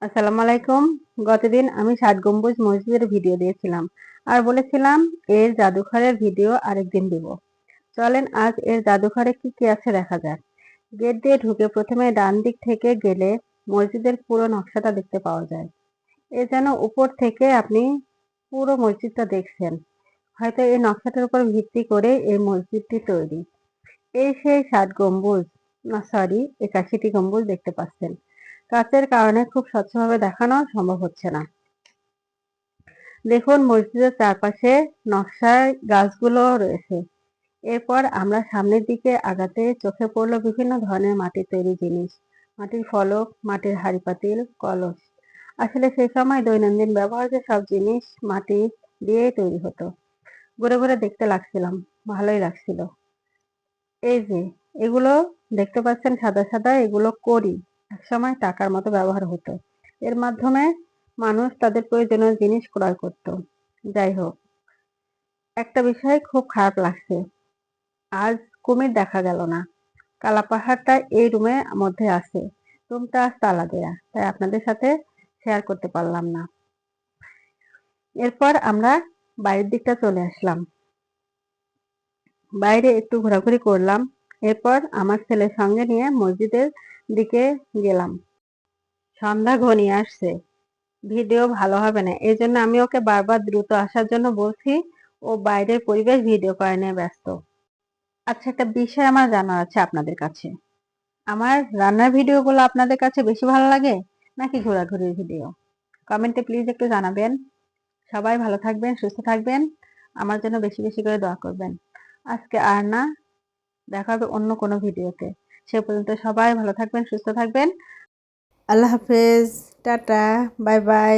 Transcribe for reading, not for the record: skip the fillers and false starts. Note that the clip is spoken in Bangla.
আসসালামু আলাইকুম। গতদিন আমি ৭ গম্বুজ মসজিদের ভিডিও দিয়েছিলাম আর বলেছিলাম এর জাদুঘরের ভিডিও আরেকদিন দিব। চলেন আজ এর জাদুঘরে কি কি আছে দেখা যাক। গেট দিয়ে ঢুকে প্রথমে ডান দিক থেকে গেলে মসজিদের পুরো নকশাটা দেখতে পাওয়া যায়। এ যেন উপর থেকে আপনি পুরো মসজিদটা দেখছেন। হয়তো এই নকশাটার উপর ভিত্তি করে এই মসজিদটি তৈরি। এই সেই ৭ গম্বুজ, না সরি ৮১টি গম্বুজ দেখতে পাচ্ছেন। কাচের কারণে খুব স্বচ্ছভাবে দেখানো সম্ভব হচ্ছে না। দেখুন মসজিদের চারপাশে নকশায় গাছগুলো রয়েছে। এরপর আমরা সামনের দিকে আগাতে চোখে পড়ল বিভিন্ন ধরনের মাটির তৈরি জিনিস। মাটির ফলক, মাটির হাঁড়ি-পাতিল, কলস। আসলে সেই সময় দৈনন্দিন ব্যবহার্য সব জিনিস মাটি দিয়েই তৈরি হতো। ঘুরে ঘুরে দেখতে লাগছিলাম, ভালোই লাগছিল। এই যে এগুলো দেখতে পাচ্ছেন সাদা সাদা, এগুলো কড়ি। একসময় টাকার মতো ব্যবহার হতো। এর মাধ্যমে মানুষ তাদের প্রয়োজনীয় জিনিস ক্রয় করত। যাই হোক, একটা বিষয় খুব খারাপ লাগছে। আজ কুমির দেখা গেল না। কালাপাহাড়টা এই রুমের মধ্যে আছে। রুমটা আজ তালা দেয়া, তাই আপনাদের সাথে শেয়ার করতে পারলাম না। এরপর আমরা বাইরের দিকটা চলে আসলাম। বাইরে একটু ঘোরাঘুরি করলাম। এরপর আমার ছেলের সঙ্গে নিয়ে মসজিদের দিকে গেলাম। সন্ধ্যা ঘনিয়ে আসছে। ভিডিও ভালো হবে না। এজন্য আমি ওকে বারবার দ্রুত আসার জন্য বলছি। ও বাইরের পরিবেশ ভিডিও করা নিয়ে ব্যস্ত। আচ্ছা, একটা বিষয় আমার জানার আছে আপনাদের কাছে। আমার রান্নার ভিডিওগুলো আপনাদের কাছে বেশি ভালো লাগে নাকি ঘোরাঘুরির ভিডিও? কমেন্টে প্লিজ একটু জানাবেন। সবাই ভালো থাকবেন, সুস্থ থাকবেন। আমার জন্য বেশি বেশি করে দোয়া করবেন। আজকে আর না, দেখা হবে অন্য কোনো ভিডিওতে। সে পর্যন্ত সবাই ভালো থাকবেন, সুস্থ থাকবেন। আল্লাহ হাফেজ, টাটা, বাই বাই।